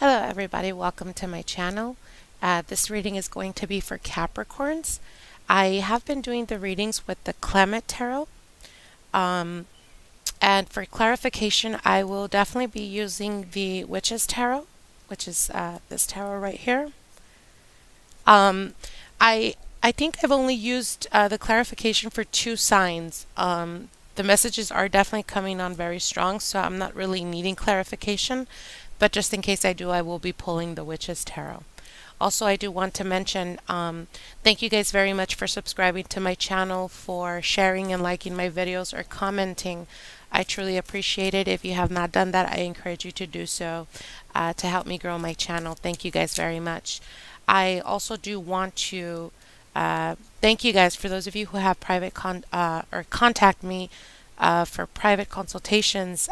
Hello everybody, welcome to my channel. This reading is going to be for Capricorns. I have been doing the readings with the Clement Tarot. And for clarification, I will definitely be using the Witch's Tarot, which is this tarot right here. I think I've only used the clarification for 2 signs. The messages are definitely coming on very strong, so I'm not really needing clarification. But just in case I do, I will be pulling the Witch's Tarot. Also, I do want to mention, thank you guys very much for subscribing to my channel, for sharing and liking my videos, or commenting. I truly appreciate it. If you have not done that, I encourage you to do so to help me grow my channel. Thank you guys very much. I also do want to thank you guys for those of you who have private or contact me for private consultations.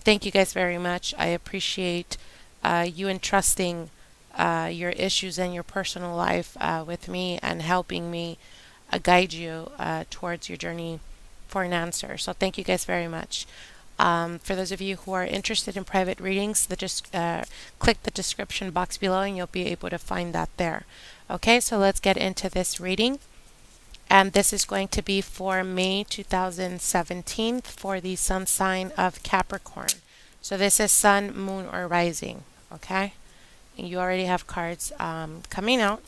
Thank you guys very much. I appreciate you entrusting your issues and your personal life with me and helping me guide you towards your journey for an answer. So thank you guys very much. For those of you who are interested in private readings, just click the description box below and you'll be able to find that there. Okay, so let's get into this reading. And this is going to be for May 2017 for the sun sign of Capricorn. So this is sun, moon, or rising. Okay, and you already have cards coming out.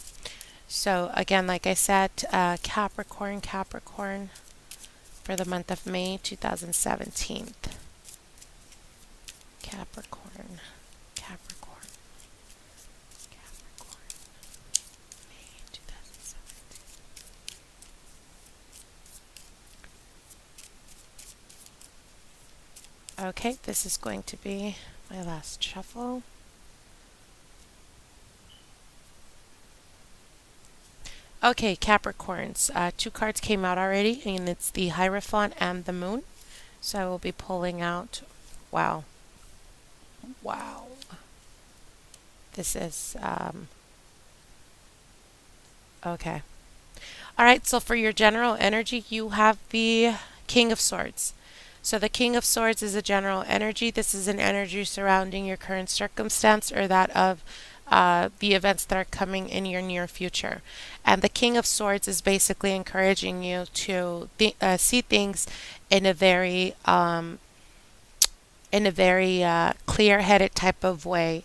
So again, like I said, Capricorn for the month of May 2017. Capricorn. May 2017. Okay, this is going to be my last shuffle. Okay, Capricorns, 2 cards came out already, and it's the Hierophant and the Moon. So I will be pulling out, wow. This is, okay. Alright, so for your general energy, you have the King of Swords. So the King of Swords is a general energy. This is an energy surrounding your current circumstance or that of the events that are coming in your near future. And the King of Swords is basically encouraging you to see things in a very clear-headed type of way.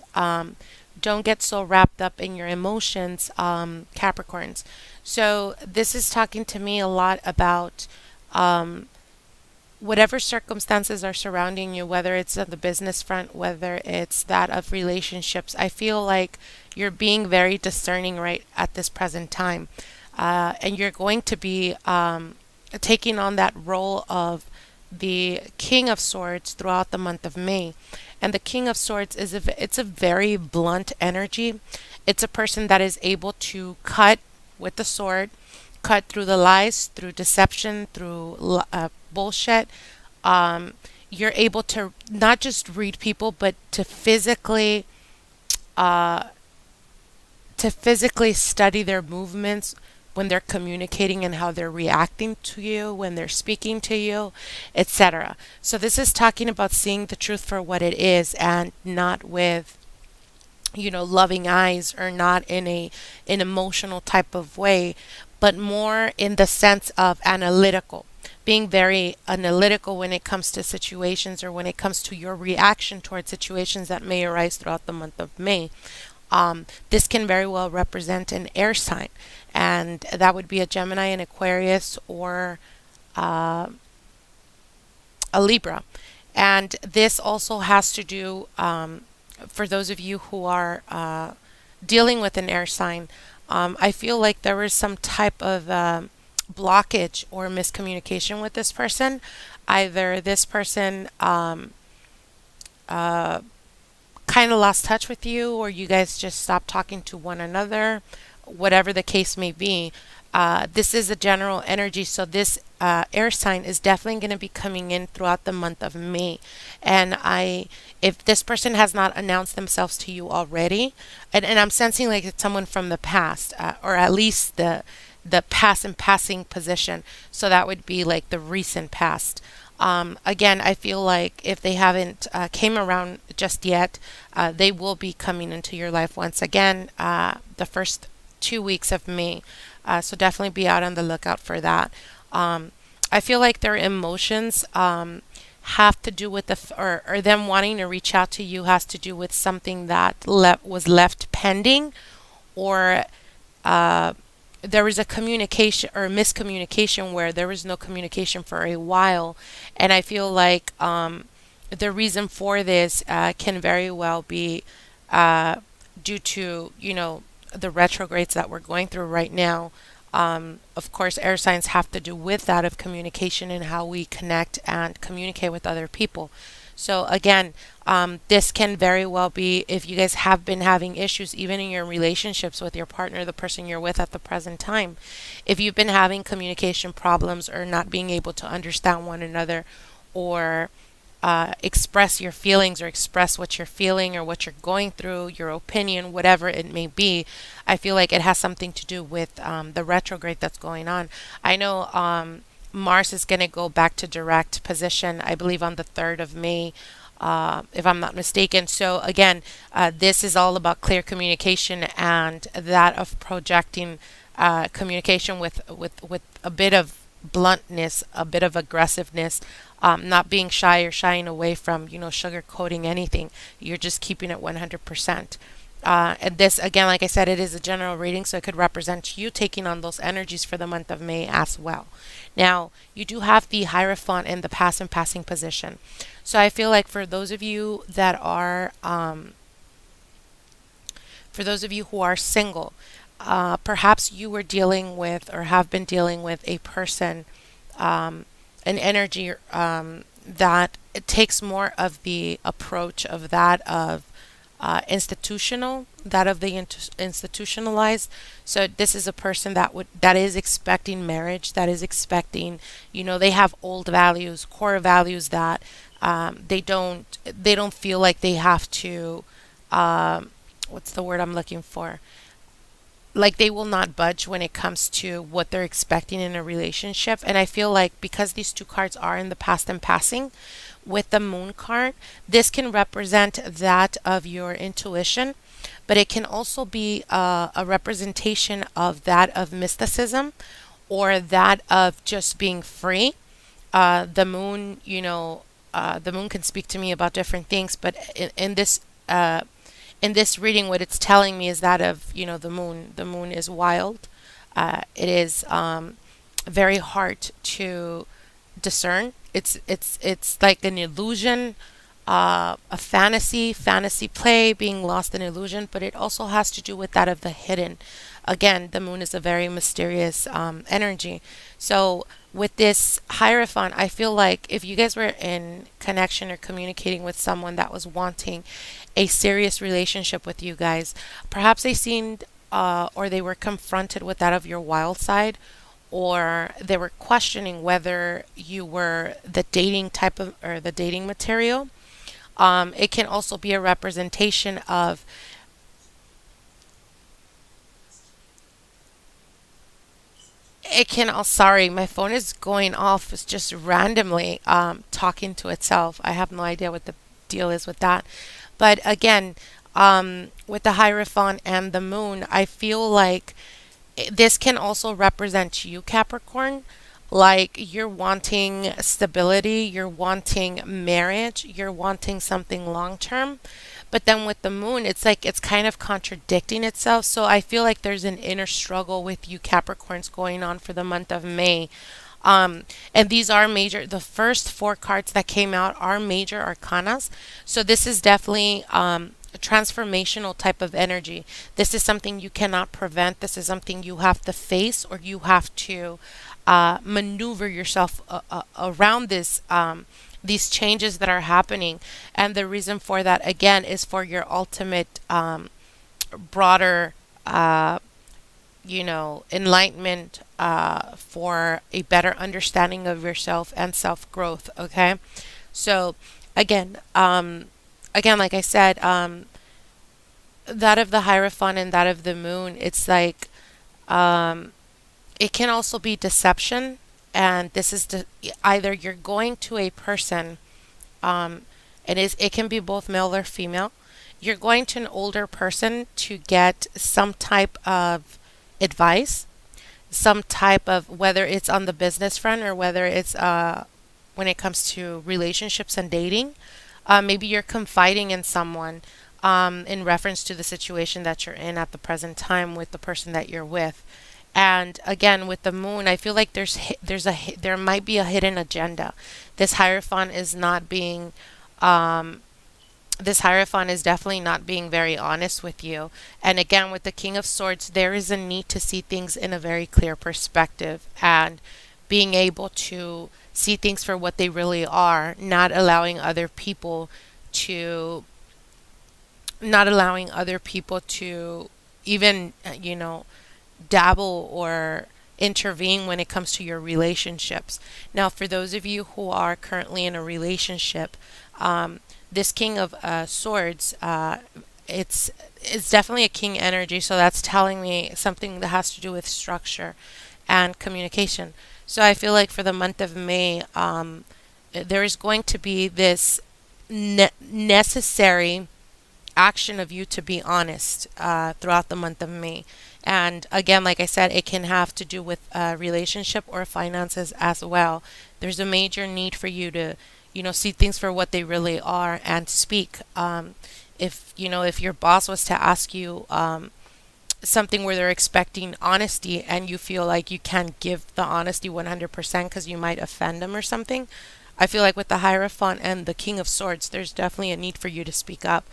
Don't get so wrapped up in your emotions, Capricorns. So this is talking to me a lot about whatever circumstances are surrounding you, whether it's on the business front, whether it's that of relationships. I feel like you're being very discerning right at this present time. And you're going to be taking on that role of the King of Swords throughout the month of May. And the King of Swords it's a very blunt energy. It's a person that is able to cut with the sword, cut through the lies, through deception, through bullshit. You're able to not just read people, but to physically study their movements when they're communicating and how they're reacting to you, when they're speaking to you, etc. So this is talking about seeing the truth for what it is and not with loving eyes, or not in an emotional type of way, but more in the sense of analytical, being very analytical when it comes to situations, or when it comes to your reaction towards situations that may arise throughout the month of May. This can very well represent an air sign, and that would be a Gemini, an Aquarius, or a Libra. And this also has to do, for those of you who are dealing with an air sign, I feel like there was some type of blockage or miscommunication with this person. Either this person kind of lost touch with you, or you guys just stopped talking to one another, whatever the case may be. This is a general energy, so this air sign is definitely going to be coming in throughout the month of May. And if this person has not announced themselves to you already, and I'm sensing like it's someone from the past, or at least the past and passing position, so that would be like the recent past. Again, I feel like if they haven't came around just yet, they will be coming into your life once again the first 2 weeks of May. So definitely be out on the lookout for that. Um, I feel like their emotions have to do with or them wanting to reach out to you has to do with something that was left pending, or uh, there was a communication or miscommunication where there was no communication for a while. And I feel like the reason for this can very well be uh, due to, the retrogrades that we're going through right now. Of course, air signs have to do with that of communication and how we connect and communicate with other people. So again, this can very well be if you guys have been having issues, even in your relationships with your partner, the person you're with at the present time. If you've been having communication problems or not being able to understand one another, or express your feelings or express what you're feeling or what you're going through, your opinion, whatever it may be, I feel like it has something to do with the retrograde that's going on. I know Mars is going to go back to direct position, I believe, on the 3rd of May. If I'm not mistaken. So again, this is all about clear communication and that of projecting communication with a bit of bluntness, a bit of aggressiveness, not being shy or shying away from, sugarcoating anything. You're just keeping it 100%. And this, again, like I said, it is a general reading, so it could represent you taking on those energies for the month of May as well. Now, you do have the Hierophant in the past and passing position. So I feel like for those of you who are single, perhaps you were dealing with or have been dealing with a person, an energy that it takes more of the approach of that of that of the institutionalized. So this is a person that is expecting marriage, that is expecting, they have old values, core values that they don't feel like they have to. What's the word I'm looking for? Like they will not budge when it comes to what they're expecting in a relationship. And I feel like because these two cards are in the past and passing, with the moon card, this can represent that of your intuition, but it can also be a representation of that of mysticism, or that of just being free. The moon, the moon can speak to me about different things, but in this reading, what it's telling me is that of, the moon. The moon is wild. It is very hard to discern. It's like an illusion, a fantasy play, being lost in illusion, but it also has to do with that of the hidden. Again, the moon is a very mysterious energy. So with this Hierophant, I feel like if you guys were in connection or communicating with someone that was wanting a serious relationship with you guys, perhaps they seemed or they were confronted with that of your wild side, or they were questioning whether you were the dating type of or the dating material. It can also be a representation of it can. Oh, sorry, my phone is going off. It's just randomly talking to itself. I have no idea what the deal is with that. But again, with the Hierophant and the Moon, I feel like this can also represent you, Capricorn. Like you're wanting stability, you're wanting marriage, you're wanting something long term. But then with the moon, it's like it's kind of contradicting itself. So I feel like there's an inner struggle with you, Capricorns, going on for the month of May. And these are major, the first four cards that came out are major arcanas. So this is definitely a transformational type of energy. This is something you cannot prevent. This is something you have to face, or you have to maneuver yourself around these changes that are happening. And the reason for that, again, is for your ultimate broader, enlightenment, for a better understanding of yourself and self growth. Okay, so again, like I said, that of the Hierophant and that of the Moon, it's like it can also be deception. and this is either you're going to a person, um, it can be both male or female. You're going to an older person to get some type of advice, some type of, whether it's on the business front or whether it's when it comes to relationships and dating. Maybe you're confiding in someone in reference to the situation that you're in at the present time with the person that you're with. And again, with the moon, I feel like there might be a hidden agenda. This hierophant is not being um, this hierophant is definitely not being very honest with you. And again, with the King of Swords, there is a need to see things in a very clear perspective and being able to see things for what they really are, to not allowing other people to even, dabble or intervene when it comes to your relationships. Now, for those of you who are currently in a relationship, this King of Swords, it's definitely a king energy, so that's telling me something that has to do with structure and communication. So I feel like for the month of May, there is going to be this necessary action of you to be honest throughout the month of May. And again, like I said, it can have to do with relationship or finances as well. There's a major need for you to, see things for what they really are and speak. If your boss was to ask you something where they're expecting honesty and you feel like you can't give the honesty 100% because you might offend them or something, I feel like with the Hierophant and the King of Swords, there's definitely a need for you to speak up.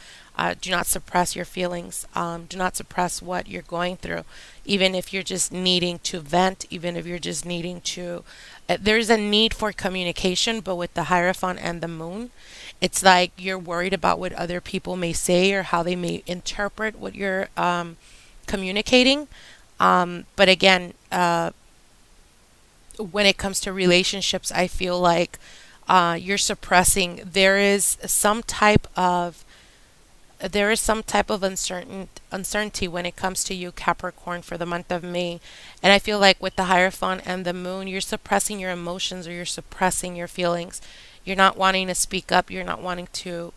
Do not suppress your feelings. Do not suppress what you're going through. Even if you're just needing to vent, even if you're just needing to. There's a need for communication, but with the Hierophant and the Moon, it's like you're worried about what other people may say or how they may interpret what you're communicating. But again, when it comes to relationships, I feel like you're suppressing. There is some type of uncertainty when it comes to you, Capricorn, for the month of May. And I feel like with the Hierophant and the Moon, you're suppressing your emotions or you're suppressing your feelings. You're not wanting to speak up. You're not wanting to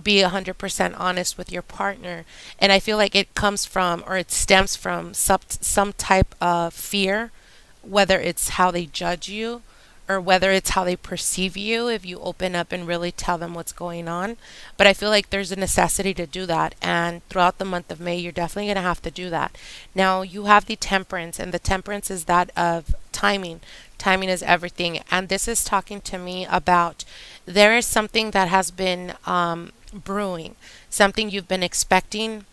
be 100% honest with your partner. And I feel like it comes from, or it stems from some type of fear, whether it's how they judge you or whether it's how they perceive you if you open up and really tell them what's going on. But I feel like there's a necessity to do that. And throughout the month of May, you're definitely going to have to do that. Now, you have the Temperance, and the Temperance is that of timing. Timing is everything. And this is talking to me about there is something that has been brewing, something you've been expecting,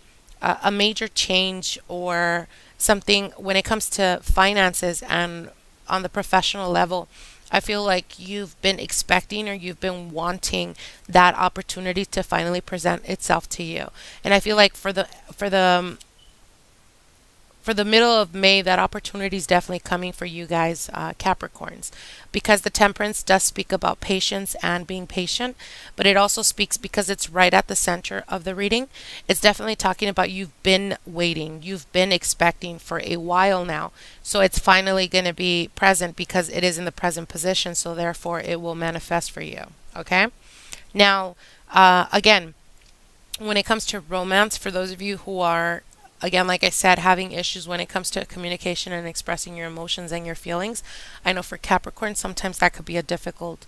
a major change or something when it comes to finances and on the professional level. I feel like you've been expecting or you've been wanting that opportunity to finally present itself to you. And I feel like for the middle of May, that opportunity is definitely coming for you guys, Capricorns, because the Temperance does speak about patience and being patient, but it also speaks because it's right at the center of the reading. It's definitely talking about you've been waiting, you've been expecting for a while now. So it's finally going to be present because it is in the present position. So therefore, it will manifest for you. Okay. Now, again, when it comes to romance, for those of you who are, again, like I said, having issues when it comes to communication and expressing your emotions and your feelings, I know for Capricorn, sometimes that could be a difficult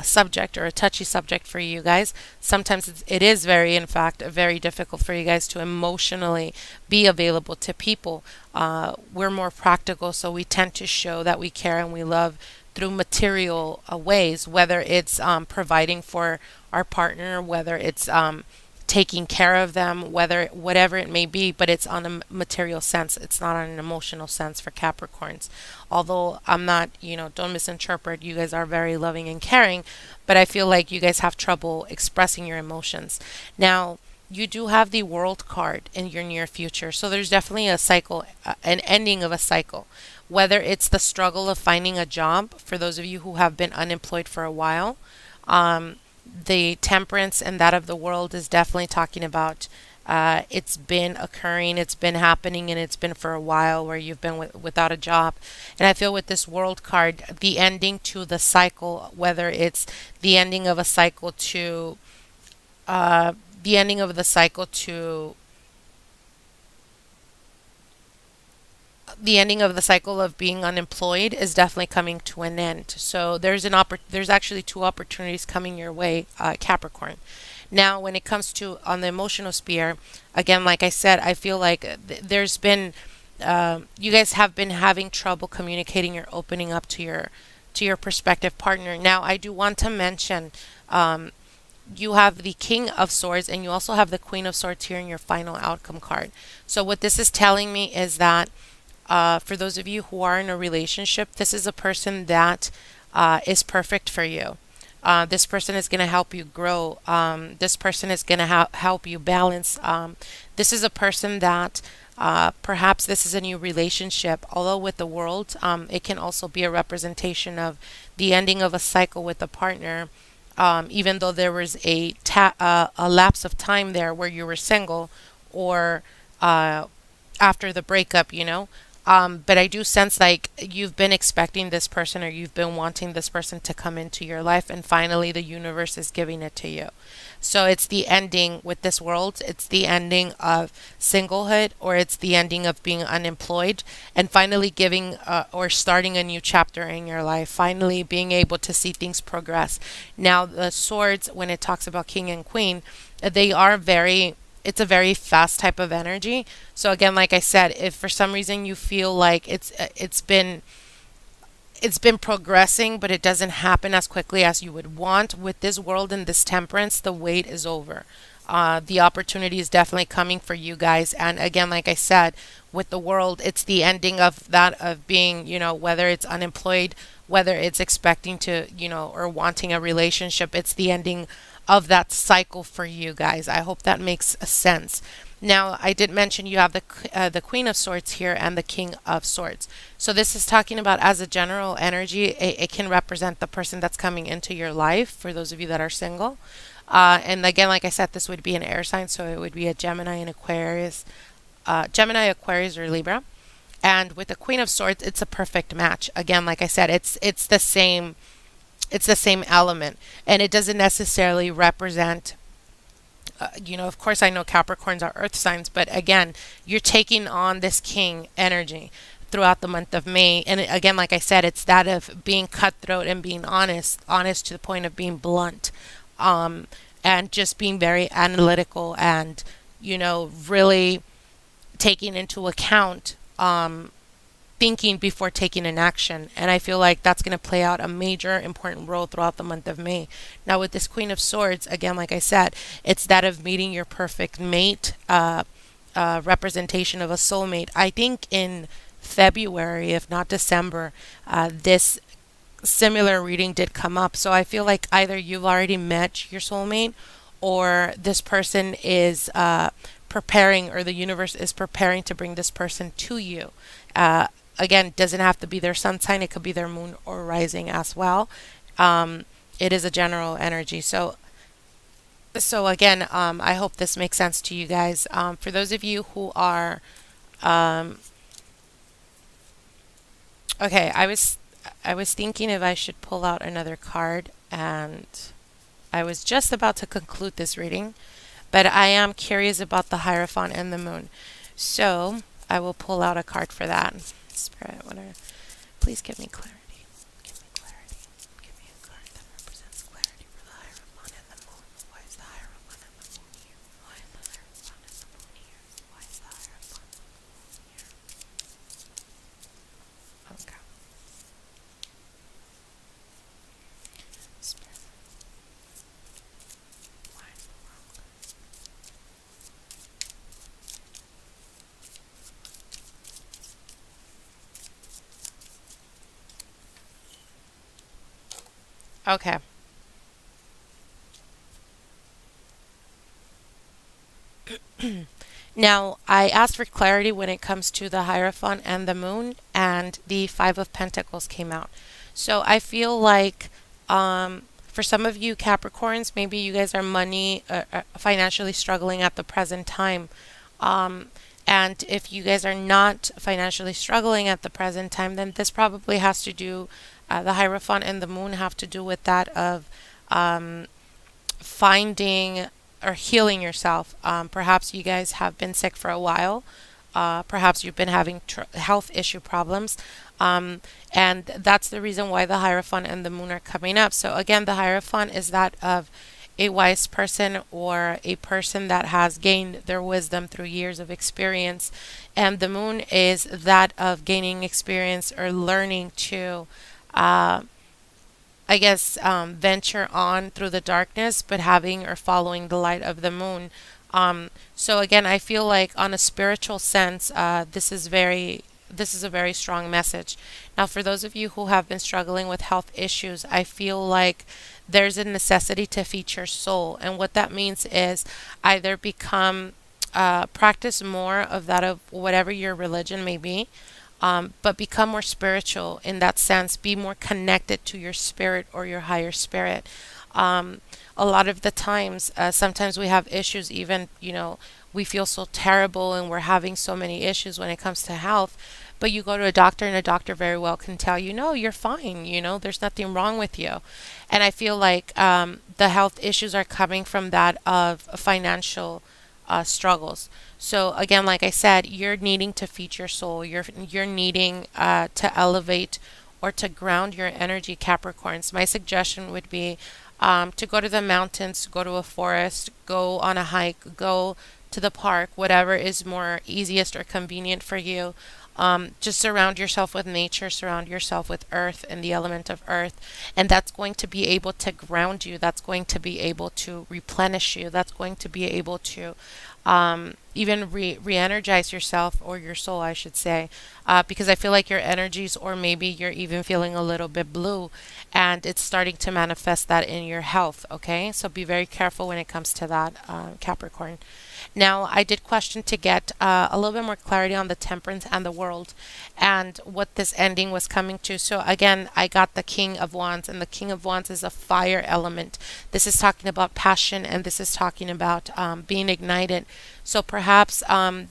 subject or a touchy subject for you guys. Sometimes it is very, in fact, very difficult for you guys to emotionally be available to people. We're more practical, so we tend to show that we care and we love through material ways, whether it's providing for our partner, whether it's taking care of them, whatever it may be, but it's on a material sense. It's not on an emotional sense for Capricorns. Although I'm not, don't misinterpret, you guys are very loving and caring, but I feel like you guys have trouble expressing your emotions. Now, you do have the World card in your near future, so there's definitely a cycle, an ending of a cycle. Whether it's the struggle of finding a job for those of you who have been unemployed for a while, the Temperance and that of the World is definitely talking about It's been occurring, it's been happening, and it's been for a while where you've been without a job. And I feel with this world card, the ending to the cycle, whether it's the ending of a cycle to uh, the ending of the cycle to the ending of the cycle of being unemployed is definitely coming to an end. So there's actually two opportunities coming your way, Capricorn. Now, when it comes to on the emotional sphere, again, like I said, I feel like there's been you guys have been having trouble communicating or opening up to your prospective partner. Now, I do want to mention um, you have the King of Swords and you also have the Queen of Swords here in your final outcome card. So what this is telling me is that for those of you who are in a relationship, this is a person that is perfect for you. This person is going to help you grow. This person is going to help you balance. This is a person that perhaps this is a new relationship. Although with the world, it can also be a representation of the ending of a cycle with a partner. Even though there was a lapse of time there where you were single or after the breakup, you know. But I do sense like you've been expecting this person or you've been wanting this person to come into your life, and finally the universe is giving it to you. So it's the ending with this world, it's the ending of singlehood, or it's the ending of being unemployed, and finally giving or starting a new chapter in your life, finally being able to see things progress. Now, the swords, when it talks about king and queen, they are very it's a very fast type of energy. So again, like I said, if for some reason you feel like it's been progressing, but it doesn't happen as quickly as you would want with this world and this temperance, the wait is over. The opportunity is definitely coming for you guys. And again, like I said, with the world, it's the ending of that of being, you know, whether it's unemployed, whether it's expecting to, you know, or wanting a relationship, it's the ending of that cycle for you guys. I hope that makes a sense. Now, I did mention you have the Queen of Swords here and the King of Swords. So this is talking about as a general energy, it can represent the person that's coming into your life for those of you that are single. And again, like I said, this would be an air sign, so it would be a Gemini and Aquarius, Gemini, Aquarius, or Libra. And with the Queen of Swords, it's a perfect match. Again, like I said, it's the same element, and it doesn't necessarily represent you know, of course I know Capricorns are earth signs, but again, you're taking on this king energy throughout the month of May. And again, like I said, it's that of being cutthroat and being honest to the point of being blunt, um, and just being very analytical and, you know, really taking into account thinking before taking an action. And I feel like that's going to play out a major important role throughout the month of May. Now, with this Queen of Swords, again, like I said, it's that of meeting your perfect mate, representation of a soulmate. I think in February, if not December, this similar reading did come up. So I feel like either you've already met your soulmate or this person is preparing, or the universe is preparing to bring this person to you. Again, doesn't have to be their sun sign, it could be their moon or rising as well. It is a general energy. So again, I hope this makes sense to you guys. For those of you who are, um, okay, I was thinking if I should pull out another card, and I was just about to conclude this reading, but I am curious about the Hierophant and the Moon. So I will pull out a card for that. Spirit, whatever. Please give me clarity. Give me clarity. Give me a card that represents clarity for the Hierophant and the Moon. Why is the Hierophant and the Moon here? Why is the Hierophant and the Moon here? Why is the Hierophant and the Moon here? Okay. Spirit. Why is the world? Okay. Now, I asked for clarity when it comes to the Hierophant and the Moon, and the Five of Pentacles came out. So I feel like For some of you Capricorns, maybe you guys are financially struggling at the present time. Um, and if you guys are not financially struggling at the present time, then this probably has to do, the Hierophant and the Moon have to do with that of um, finding or healing yourself. Perhaps you guys have been sick for a while. Perhaps you've been having health issue problems. And that's the reason why the Hierophant and the Moon are coming up. So, again, the Hierophant is that of a wise person or a person that has gained their wisdom through years of experience. And the Moon is that of gaining experience or learning to. Venture on through the darkness, but having or following the light of the moon. So again, I feel like on a spiritual sense, this is a very strong message. Now, for those of you who have been struggling with health issues, I feel like there's a necessity to feed your soul, and what that means is either practice more of that of whatever your religion may be, but become more spiritual in that sense. Be more connected to your spirit or your higher spirit. Um, a lot of the times, sometimes we have issues, even, we feel so terrible and we're having so many issues when it comes to health. But you go to a doctor, and a doctor very well can tell you, no, you're fine, there's nothing wrong with you. And I feel like the health issues are coming from that of financial struggles. So again, like I said, you're needing to feed your soul. You're needing to elevate or to ground your energy, Capricorns. My suggestion would be to go to the mountains, go to a forest, go on a hike, go to the park, whatever is more easiest or convenient for you. Just surround yourself with nature, surround yourself with earth and the element of earth, and that's going to be able to ground you. That's going to be able to replenish you. That's going to be able to even re-energize yourself, or your soul, I should say, because I feel like your energies, or maybe you're even feeling a little bit blue, and it's starting to manifest that in your health. Okay, so be very careful when it comes to that, Capricorn. Now, I did question to get a little bit more clarity on the Temperance and the World and what this ending was coming to. So, again, I got the King of Wands, and the King of Wands is a fire element. This is talking about passion, and this is talking about being ignited. So, perhaps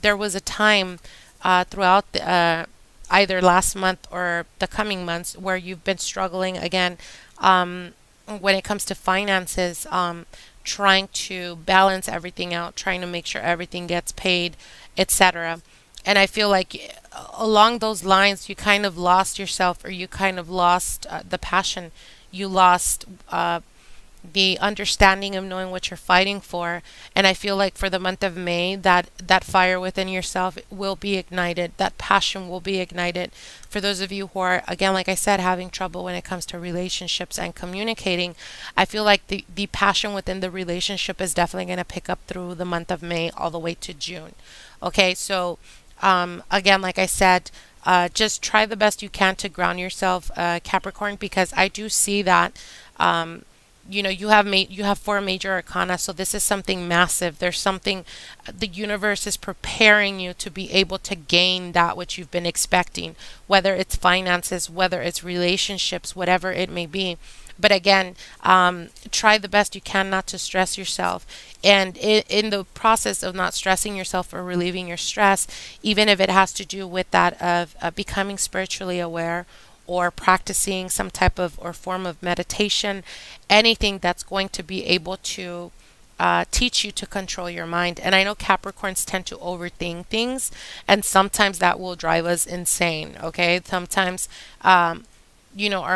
there was a time throughout either last month or the coming months where you've been struggling again when it comes to finances. Trying to balance everything out, trying to make sure everything gets paid, etc. And I feel like along those lines, you kind of lost yourself, or you kind of lost the passion. You lost the understanding of knowing what you're fighting for. And I feel like for the month of May, that fire within yourself will be ignited. That passion will be ignited. For those of you who are, again, like I said, having trouble when it comes to relationships and communicating, I feel like the passion within the relationship is definitely going to pick up through the month of May all the way to June. Okay, so again, like I said, just try the best you can to ground yourself, Capricorn, because I do see that you have four major arcana, so this is something massive. There's something, the universe is preparing you to be able to gain that which you've been expecting, whether it's finances, whether it's relationships, whatever it may be. But again, try the best you can not to stress yourself. And in the process of not stressing yourself or relieving your stress, even if it has to do with that of becoming spiritually aware, or practicing some type of or form of meditation, anything that's going to be able to teach you to control your mind. And I know Capricorns tend to overthink things, and sometimes that will drive us insane. Okay, sometimes our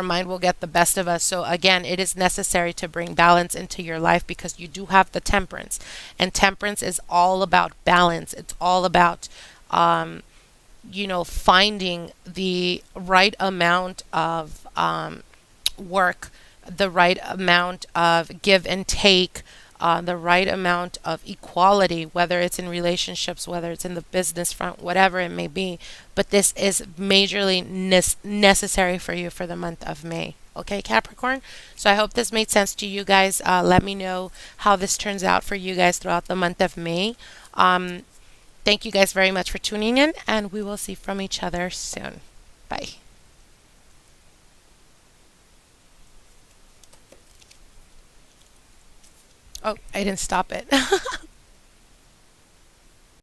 mind will get the best of us. So again, it is necessary to bring balance into your life, because you do have the Temperance, and Temperance is all about balance. It's all about finding the right amount of work, the right amount of give and take, the right amount of equality, whether it's in relationships, whether it's in the business front, whatever it may be. But this is majorly necessary for you for the month of May. Okay, Capricorn? So I hope this made sense to you guys. Let me know how this turns out for you guys throughout the month of May. Thank you guys very much for tuning in, and we will see from each other soon. Bye. Oh, I didn't stop it.